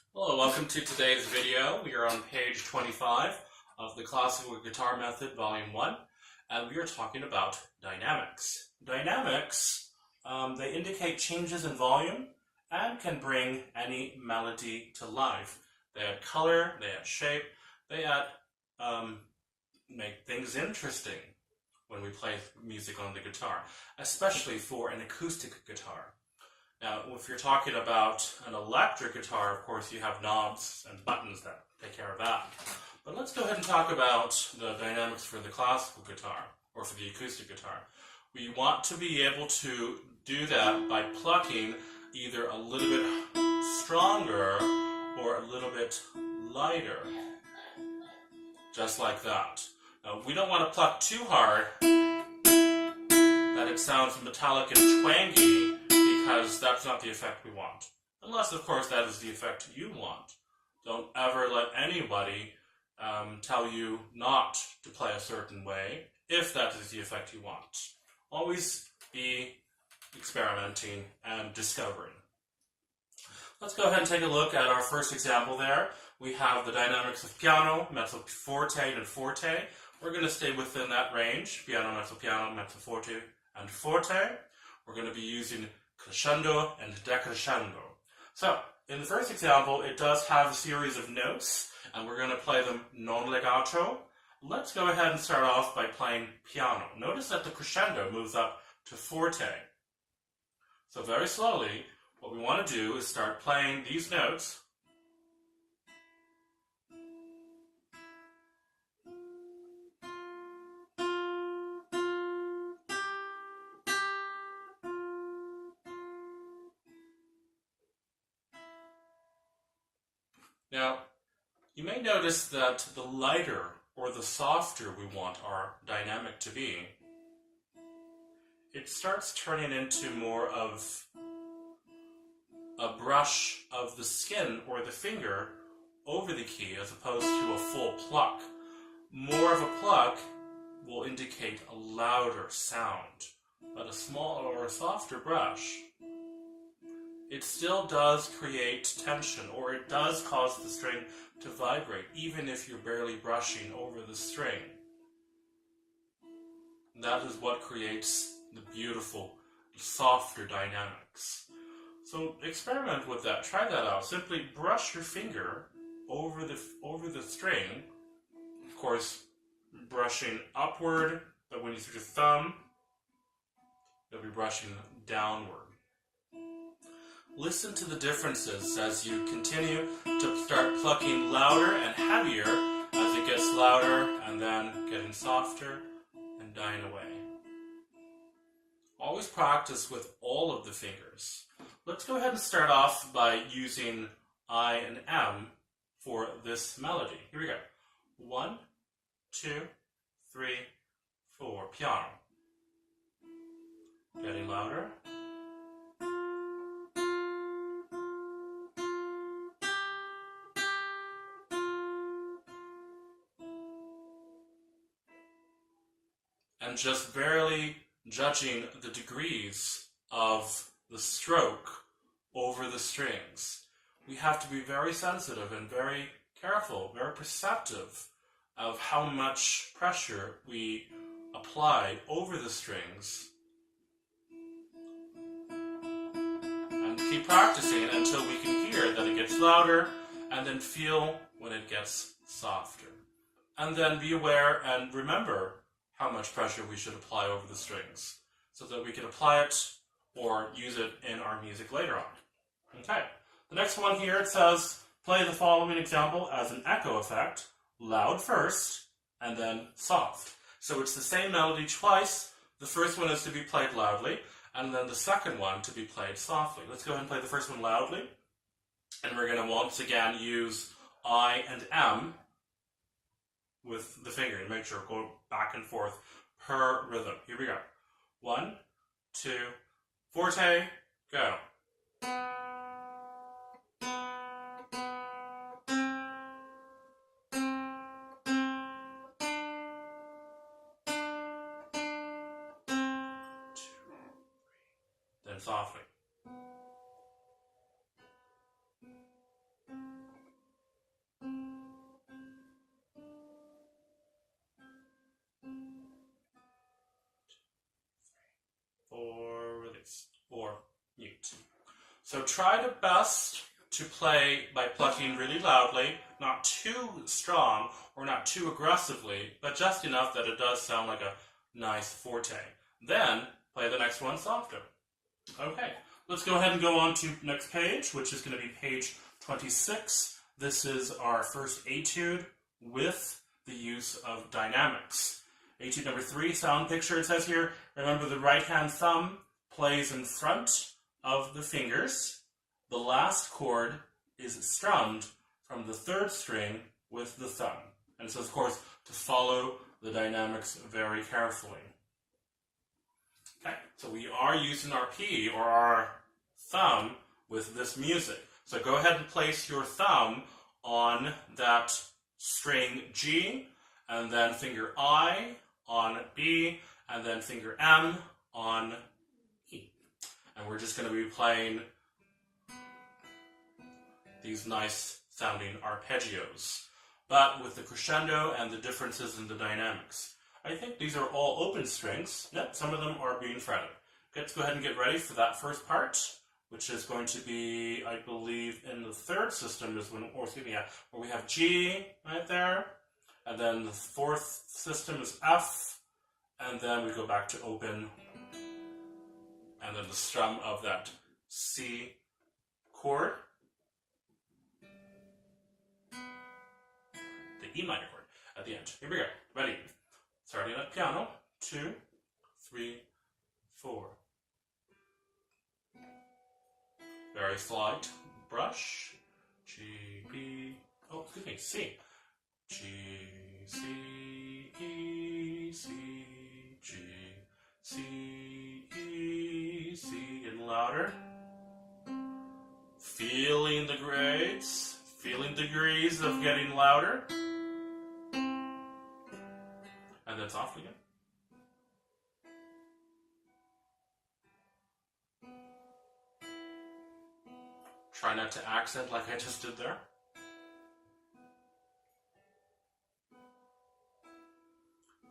Hello, welcome to today's video. We are on page 25 of the Classical Guitar Method, Volume 1, and we are talking about dynamics. Dynamics, they indicate changes in volume and can bring any melody to life. They add color, they add shape, they add, make things interesting when we play music on the guitar, especially for an acoustic guitar. Now, if you're talking about an electric guitar, of course, you have knobs and buttons that take care of that. But let's go ahead and talk about the dynamics for the classical guitar, or for the acoustic guitar. We want to be able to do that by plucking either a little bit stronger or a little bit lighter, just like that. Now, we don't want to pluck too hard that it sounds metallic and twangy, because that's not the effect we want. Unless, of course, that is the effect you want. Don't ever let anybody tell you not to play a certain way if that is the effect you want. Always be experimenting and discovering. Let's go ahead and take a look at our first example there. We have the dynamics of piano, mezzo forte, and forte. We're going to stay within that range, piano, mezzo forte, and forte. We're going to be using crescendo and decrescendo. So, in the first example, it does have a series of notes, and we're going to play them non legato. Let's go ahead and start off by playing piano. Notice that the crescendo moves up to forte. So very slowly, what we want to do is start playing these notes. Now, you may notice that the lighter or the softer we want our dynamic to be, it starts turning into more of a brush of the skin or the finger over the key as opposed to a full pluck. More of a pluck will indicate a louder sound, but a smaller or a softer brush, it still does create tension, or it does cause the string to vibrate, even if you're barely brushing over the string. And that is what creates the beautiful, softer dynamics. So experiment with that. Try that out. Simply brush your finger over the string. Of course, brushing upward, but when you use your thumb, you'll be brushing downward. Listen to the differences as you continue to start plucking louder and heavier as it gets louder and then getting softer and dying away. Always practice with all of the fingers. Let's go ahead and start off by using I and M for this melody. Here we go. 1, 2, 3, 4. Piano. Getting louder. And just barely judging the degrees of the stroke over the strings. We have to be very sensitive and very careful, very perceptive of how much pressure we apply over the strings. And keep practicing until we can hear that it gets louder, and then feel when it gets softer. And then be aware and remember how much pressure we should apply over the strings, so that we can apply it or use it in our music later on. Okay, the next one here, it says, play the following example as an echo effect, loud first, and then soft. So it's the same melody twice. The first one is to be played loudly, and then the second one to be played softly. Let's go ahead and play the first one loudly, and we're going to once again use I and M with the finger and make sure go back and forth per rhythm. Here we go. 1, 2, forte, go. Then softly. So try to best to play by plucking really loudly, not too strong or not too aggressively, but just enough that it does sound like a nice forte. Then play the next one softer. Okay, let's go ahead and go on to next page, which is going to be page 26. This is our first etude with the use of dynamics. Etude number 3, sound picture, it says here, remember the right hand thumb plays in front of the fingers. The last chord is strummed from the 3rd string with the thumb. And so, of course, to follow the dynamics very carefully. Okay, so we are using our P, or our thumb, with this music. So go ahead and place your thumb on that string G, and then finger I on B, and then finger M on E. And we're just going to be playing these nice sounding arpeggios, but with the crescendo and the differences in the dynamics. I think these are all open strings. Yep, some of them are being fretted. Let's go ahead and get ready for that first part, which is going to be, I believe, in the 3rd system is when, or excuse me, yeah, where we have G right there, and then the 4th system is F, and then we go back to open, and then the strum of that C chord, the E minor chord at the end. Here we go. Ready? Starting at piano. 2, 3, 4. Very slight brush. G, B, oh, excuse me, C. G, C, E, C, G, C, E, C. Getting louder. Feeling the grades. Feeling degrees of getting louder. And then soft again. Try not to accent like I just did there.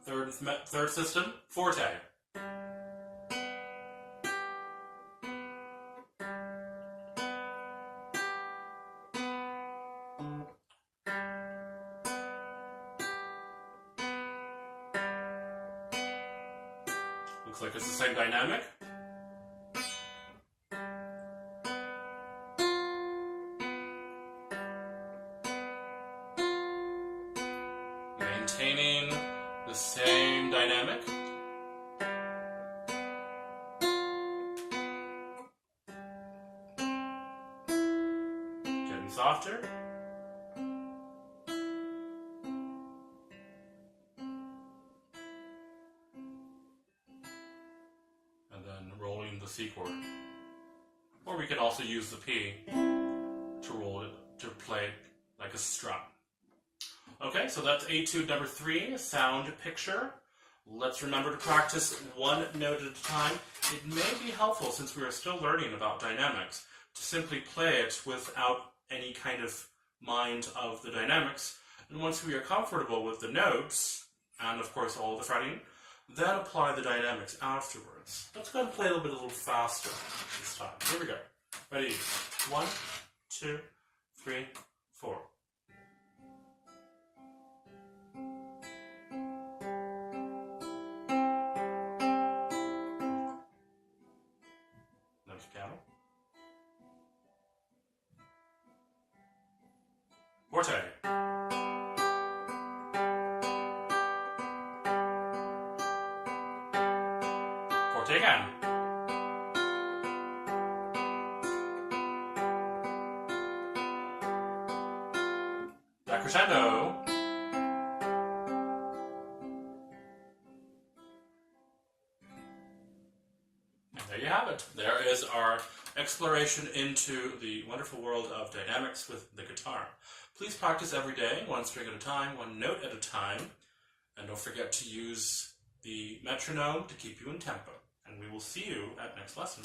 Third system, forte. Looks like it's the same dynamic. Maintaining the same dynamic. Getting softer. And then rolling the C chord. Or we can also use the P to roll it, to play like a strum. Okay, so that's etude number 3, sound picture. Let's remember to practice one note at a time. It may be helpful, since we are still learning about dynamics, to simply play it without any kind of mind of the dynamics. And once we are comfortable with the notes, and of course all the fretting, then apply the dynamics afterwards. Let's go ahead and play a little faster this time. Here we go. Ready? 1, 2, 3, 4. There's piano. Forte. Forte again. Da crescendo. And there you have it. There is our exploration into the wonderful world of dynamics with the guitar. Please practice every day, one string at a time, one note at a time, and don't forget to use the metronome to keep you in tempo. And we will see you at next lesson.